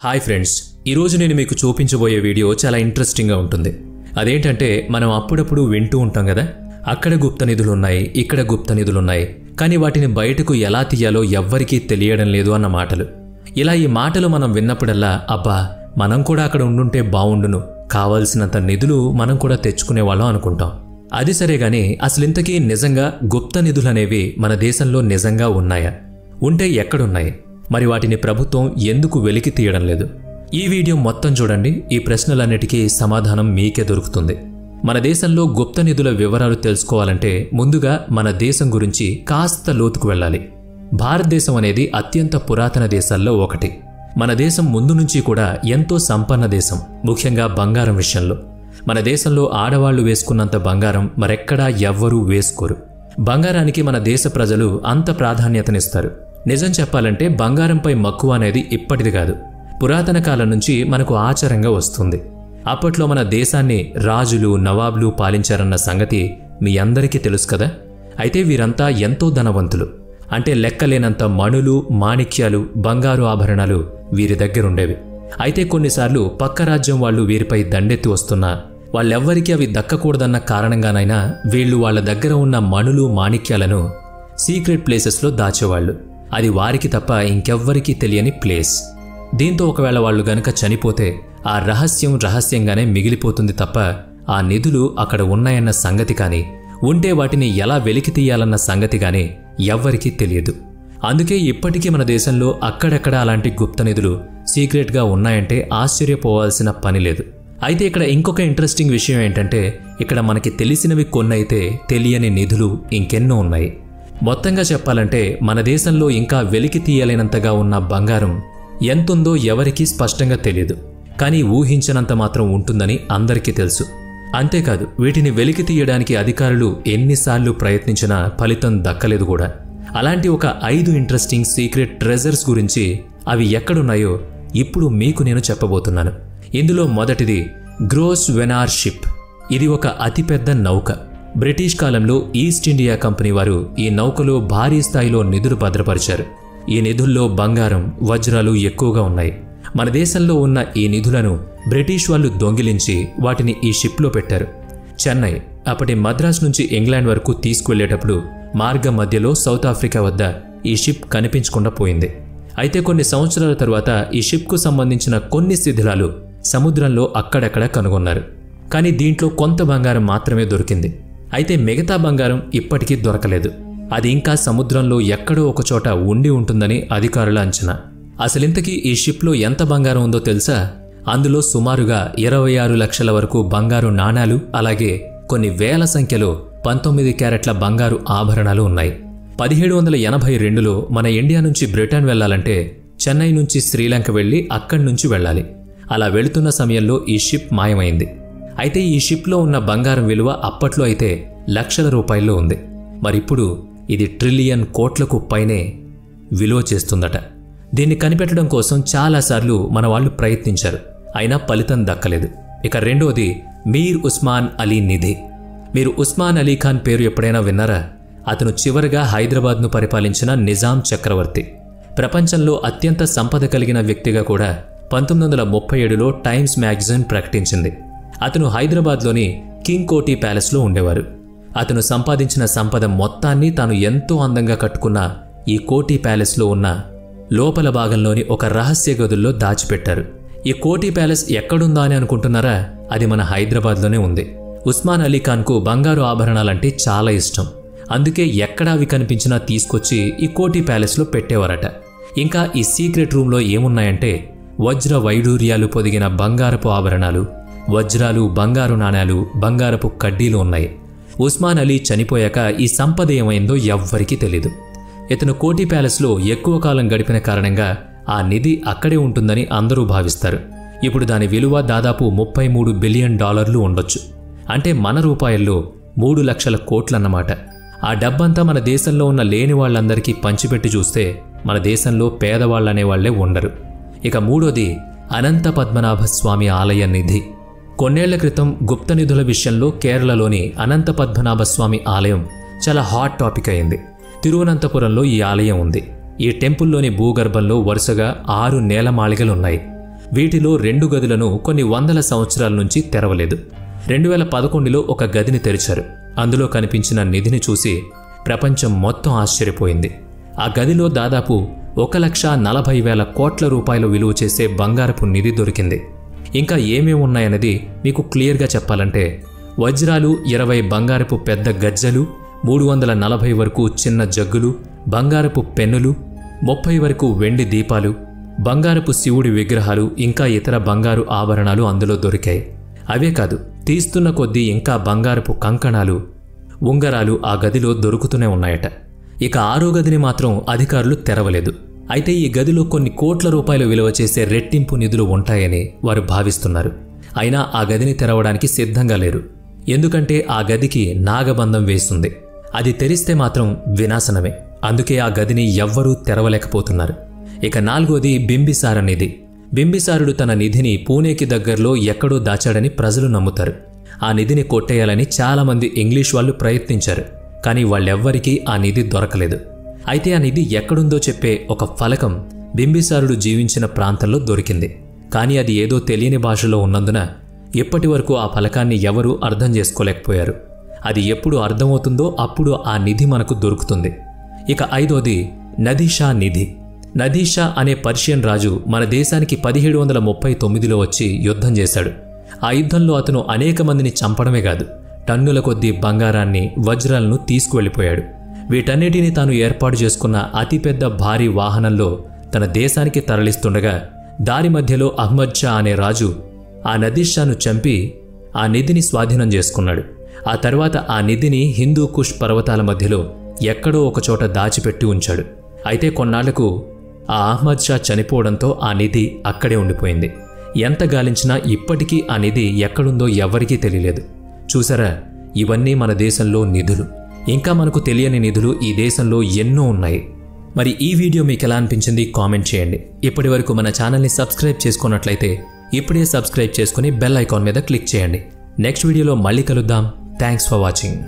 Hi friends, ఈరోజు నేను మీకు చూపించబోయే వీడియో చాలా ఇంట్రెస్టింగ్గా ఉంటుంది. అదేంటంటే మనం అప్పుడప్పుడు వింటూ ఉంటాం కదా, అక్కడ గుప్త నిధులున్నాయి, ఇక్కడ గుప్త నిధులున్నాయి, కానీ వాటిని బయటకు ఎలా తీయాలో ఎవ్వరికీ తెలియడం లేదు అన్న మాటలు. ఇలా ఈ మాటలు మనం విన్నప్పుడల్లా అబ్బా మనం కూడా అక్కడ ఉండుంటే బావుండును, కావాల్సినంత నిధులు మనం కూడా తెచ్చుకునేవాళ్ళం అనుకుంటాం. అది సరే గాని అసలింతకీ నిజంగా గుప్త నిధులనేవి మన దేశంలో నిజంగా ఉన్నాయా? ఉంటే ఎక్కడున్నాయి? మరి వాటిని ప్రభుత్వం ఎందుకు వెలికి తీయడం లేదు? ఈ వీడియో మొత్తం చూడండి, ఈ ప్రశ్నలన్నిటికీ సమాధానం మీకే దొరుకుతుంది. మన దేశంలో గుప్త నిధుల వివరాలు తెలుసుకోవాలంటే ముందుగా మన దేశం గురించి కాస్త లోతుకు వెళ్ళాలి. భారతదేశం అనేది అత్యంత పురాతన దేశాల్లో ఒకటి. మన దేశం ముందు నుంచి కూడా ఎంతో సంపన్న దేశం, ముఖ్యంగా బంగారం విషయంలో. మన దేశంలో ఆడవాళ్లు వేసుకున్నంత బంగారం మరెక్కడా ఎవ్వరూ వేసుకోరు. బంగారానికి మన దేశ ప్రజలు అంత ప్రాధాన్యతనిస్తారు. నిజం చెప్పాలంటే బంగారంపై మక్కువ అనేది ఇప్పటిది కాదు, పురాతన కాలం నుంచి మనకు ఆచారంగా వస్తుంది. అప్పట్లో మన దేశాన్ని రాజులు, నవాబులు పాలించారన్న సంగతి మీ అందరికీ తెలుసు కదా. అయితే వీరంతా ఎంతో ధనవంతులు. అంటే లెక్కలేనంత మణులు, మాణిక్యాలు, బంగారు ఆభరణాలు వీరి దగ్గరుండేవి. అయితే కొన్నిసార్లు పక్క రాజ్యం వాళ్ళు వీరిపై దండెత్తి వస్తున్నా వాళ్ళెవ్వరికీ అవి దక్కకూడదన్న కారణంగానైనా వీళ్లు వాళ్ల దగ్గర ఉన్న మణులు, మాణిక్యాలను సీక్రెట్ ప్లేసెస్లో దాచేవాళ్లు. అది వారికి తప్ప ఇంకెవ్వరికీ తెలియని ప్లేస్. దీంతో ఒకవేళ వాళ్ళు గనక చనిపోతే ఆ రహస్యం రహస్యంగానే మిగిలిపోతుంది తప్ప ఆ నిధులు అక్కడ ఉన్నాయన్న సంగతి కానీ, ఉంటే వాటిని ఎలా వెలికి తీయాలన్న సంగతి కానీ ఎవ్వరికీ తెలియదు. అందుకే ఇప్పటికీ మన దేశంలో అక్కడక్కడ అలాంటి గుప్త నిధులు సీక్రెట్గా ఉన్నాయంటే ఆశ్చర్యపోవాల్సిన పని లేదు. అయితే ఇక్కడ ఇంకొక ఇంట్రెస్టింగ్ విషయం ఏంటంటే, ఇక్కడ మనకి తెలిసినవి కొన్నైతే తెలియని నిధులు ఇంకెన్నో ఉన్నాయి. మొత్తంగా చెప్పాలంటే మన దేశంలో ఇంకా వెలికి తీయలేనంతగా ఉన్న బంగారం ఎంతుందో ఎవరికీ స్పష్టంగా తెలియదు. కానీ ఊహించినంత మాత్రం ఉంటుందని అందరికీ తెలుసు. అంతేకాదు, వీటిని వెలికి తీయడానికి అధికారులు ఎన్నిసార్లు ప్రయత్నించినా ఫలితం దక్కలేదు కూడా. అలాంటి ఒక 5 ఇంట్రెస్టింగ్ సీక్రెట్ ట్రెజర్స్ గురించి, అవి ఎక్కడున్నాయో ఇప్పుడు మీకు నేను చెప్పబోతున్నాను. ఇందులో మొదటిది గ్రోస్ వెనార్ షిప్. ఇది ఒక అతిపెద్ద నౌక. బ్రిటిష్ కాలంలో ఈస్ట్ ఇండియా కంపెనీ వారు ఈ నౌకలో భారీ స్థాయిలో నిధులు భద్రపరిచారు. ఈ నిధుల్లో బంగారం, వజ్రాలు ఎక్కువగా ఉన్నాయి. మన దేశంలో ఉన్న ఈ నిధులను బ్రిటిష్ వాళ్ళు దొంగిలించి వాటిని ఈ షిప్లో పెట్టారు. చెన్నై, అప్పటి మద్రాస్ నుంచి ఇంగ్లాండ్ వరకు తీసుకువెళ్లేటప్పుడు మార్గం మధ్యలో సౌత్ ఆఫ్రికా వద్ద ఈ షిప్ కనిపించకుండా పోయింది. అయితే కొన్ని సంవత్సరాల తరువాత ఈ షిప్కు సంబంధించిన కొన్ని శిథిలాలు సముద్రంలో అక్కడక్కడ కనుగొన్నారు. కానీ దీంట్లో కొంత బంగారం మాత్రమే దొరికింది. అయితే మిగతా బంగారం ఇప్పటికీ దొరకలేదు. అది ఇంకా సముద్రంలో ఎక్కడో ఒకచోట ఉండి ఉంటుందని అధికారుల అంచనా. అసలింతకీ ఈ షిప్లో ఎంత బంగారం ఉందో తెలుసా? అందులో సుమారుగా 26 లక్షల వరకు బంగారు నాణాలు, అలాగే కొన్ని వేల సంఖ్యలో 19 క్యారెట్ల బంగారు ఆభరణాలు ఉన్నాయి. 1782లో మన ఇండియా నుంచి బ్రిటన్ వెళ్లాలంటే చెన్నై నుంచి శ్రీలంక వెళ్లి అక్కడి నుంచి వెళ్ళాలి. అలా వెళుతున్న సమయంలో ఈ షిప్ మాయమైంది. అయితే ఈ షిప్లో ఉన్న బంగారం విలువ అప్పట్లో అయితే లక్షల రూపాయల్లో ఉంది. మరిప్పుడు ఇది ట్రిలియన్ కోట్లకు పైనే విలువ చేస్తుందట. దీన్ని కనిపెట్టడం కోసం చాలాసార్లు మన వాళ్ళు ప్రయత్నించారు, అయినా ఫలితం దక్కలేదు. ఇక రెండోది మీర్ ఉస్మాన్ అలీ నిధి. మీరు ఉస్మాన్ అలీ ఖాన్ పేరు ఎప్పుడైనా విన్నారా? అతను చివరిగా హైదరాబాద్ను పరిపాలించిన నిజాం చక్రవర్తి. ప్రపంచంలో అత్యంత సంపద కలిగిన వ్యక్తిగా కూడా 1937లో టైమ్స్ మ్యాగజైన్ ప్రకటించింది. అతను హైదరాబాద్లోని కింగ్ కోటి ప్యాలెస్లో ఉండేవారు. అతను సంపాదించిన సంపద మొత్తాన్ని తాను ఎంతో అందంగా కట్టుకున్న ఈ కోటి ప్యాలెస్లో ఉన్న లోపల భాగంలోని ఒక రహస్య గదుల్లో దాచిపెట్టారు. ఈ కోటి ప్యాలెస్ ఎక్కడుందా అని అనుకుంటున్నారా? అది మన హైదరాబాద్లోనే ఉంది. ఉస్మాన్ అలీ ఖాన్కు బంగారు ఆభరణాలంటే చాలా ఇష్టం. అందుకే ఎక్కడ అవి కనిపించినా తీసుకొచ్చి ఈ కోటి ప్యాలెస్లో పెట్టేవారట. ఇంకా ఈ సీక్రెట్ రూమ్లో ఏమున్నాయంటే వజ్ర వైడూర్యాలు పొదిగిన బంగారపు ఆభరణాలు, వజ్రాలు, బంగారు నాణాలు, బంగారపు కడ్డీలు ఉన్నాయి. ఉస్మాన్ అలీ చనిపోయాక ఈ సంపద ఏమైందో ఎవ్వరికీ తెలీదు. ఇతను కోటి ప్యాలెస్లో ఎక్కువ కాలం గడిపిన కారణంగా ఆ నిధి అక్కడే ఉంటుందని అందరూ భావిస్తారు. ఇప్పుడు దాని విలువ దాదాపు $33 బిలియన్ ఉండొచ్చు. అంటే మన రూపాయల్లో 3 లక్షల కోట్లన్నమాట. ఆ డబ్బంతా మన దేశంలో ఉన్న లేని వాళ్ళందరికీ పంచిపెట్టి చూస్తే మన దేశంలో పేదవాళ్ళనేవాళ్లే ఉండరు. ఇక మూడోది అనంత పద్మనాభ స్వామి ఆలయ నిధి. కొన్నేళ్ల క్రితం గుప్త నిధుల విషయంలో కేరళలోని అనంత పద్మనాభ స్వామి ఆలయం చాలా హాట్ టాపిక్ అయింది. తిరువనంతపురంలో ఈ ఆలయం ఉంది. ఈ టెంపుల్లోని భూగర్భంలో వరుసగా 6 నేలమాళిగలున్నాయి. వీటిలో 2 గదులను కొన్ని వందల సంవత్సరాల నుంచి తెరవలేదు. 2011లో ఒక గదిని తెరిచారు. అందులో కనిపించిన నిధిని చూసి ప్రపంచం మొత్తం ఆశ్చర్యపోయింది. ఆ గదిలో దాదాపు 1,40,000 కోట్ల రూపాయలు విలువ చేసే బంగారపు నిధి దొరికింది. ఇంకా ఏమేమి ఉన్నాయన్నది మీకు క్లియర్గా చెప్పాలంటే వజ్రాలు 20 బంగారపు పెద్ద గజ్జలు, 340 వరకు చిన్న జగ్గులు, బంగారపు పెన్నులు, 30 వరకు వెండి దీపాలు, బంగారపు శివుడి విగ్రహాలు, ఇంకా ఇతర బంగారు ఆభరణాలు అందులో దొరికాయి. అవే కాదు, తీస్తున్న కొద్దీ ఇంకా బంగారపు కంకణాలు, ఉంగరాలు ఆ గదిలో దొరుకుతూనే ఉన్నాయట. ఇక 6వ గదిని మాత్రం అధికారులు తెరవలేదు. అయితే ఈ గదిలో కొన్ని కోట్ల రూపాయలు విలువ చేసే రెట్టింపు నిధులు ఉంటాయని వారు భావిస్తున్నారు. అయినా ఆ గదిని తెరవడానికి సిద్ధంగా లేరు. ఎందుకంటే ఆ గదికి నాగబంధం వేస్తుంది. అది తెరిస్తే మాత్రం వినాశనమే. అందుకే ఆ గదిని ఎవ్వరూ తెరవలేకపోతున్నారు. ఇక 4వది బింబిసార నిధి. బింబిసారుడు తన నిధిని పూణేకి దగ్గరలో ఎక్కడో దాచాడని ప్రజలు నమ్ముతారు. ఆ నిధిని కొట్టేయాలని చాలామంది ఇంగ్లీష్ వాళ్ళు ప్రయత్నించారు. కానీ వాళ్ళెవ్వరికీ ఆ నిధి దొరకలేదు. అయితే ఆ నిధి ఎక్కడుందో చెప్పే ఒక ఫలకం బింబిసారుడు జీవించిన ప్రాంతంలో దొరికింది. కానీ అది ఏదో తెలియని భాషలో ఉన్నందున ఇప్పటి వరకు ఆ ఫలకాన్ని ఎవరూ అర్థం చేసుకోలేకపోయారు. అది ఎప్పుడు అర్థమవుతుందో అప్పుడు ఆ నిధి మనకు దొరుకుతుంది. ఇక 5వది నదీషా నిధి. నదీషా అనే పర్షియన్ రాజు మన దేశానికి 1739లో వచ్చి యుద్ధం చేశాడు. ఆ యుద్ధంలో అతను అనేక మందిని చంపడమే కాదు, టన్నుల కొద్దీ బంగారాన్ని, వజ్రాలను తీసుకువెళ్ళిపోయాడు. వీటన్నిటినీ తాను ఏర్పాటు చేసుకున్న అతిపెద్ద భారీ వాహనంలో తన దేశానికి తరలిస్తుండగా దారి మధ్యలో అహ్మద్ షా అనే రాజు ఆ నదీషాను చంపి ఆ నిధిని స్వాధీనం చేసుకున్నాడు. ఆ తర్వాత ఆ నిధిని హిందూ కుష్ పర్వతాల మధ్యలో ఎక్కడో ఒకచోట దాచిపెట్టి ఉంచాడు. అయితే కొన్నాళ్లకు ఆ అహ్మద్ షా చనిపోవడంతో ఆ నిధి అక్కడే ఉండిపోయింది. ఎంత గాలించినా ఇప్పటికీ ఆ నిధి ఎక్కడుందో ఎవ్వరికీ తెలియలేదు. చూసారా, ఇవన్నీ మన దేశంలో నిధులు. ఇంకా మనకు తెలియని నిధులు ఈ దేశంలో ఎన్నో ఉన్నాయి. మరి ఈ వీడియో మీకు ఎలా అనిపించింది కామెంట్ చేయండి. ఇప్పటి వరకు మన ఛానల్ని సబ్స్క్రైబ్ చేసుకున్నట్లయితే ఇప్పుడే సబ్స్క్రైబ్ చేసుకుని బెల్ ఐకాన్ మీద క్లిక్ చేయండి. నెక్స్ట్ వీడియోలో మళ్ళీ కలుద్దాం. Thanks for watching.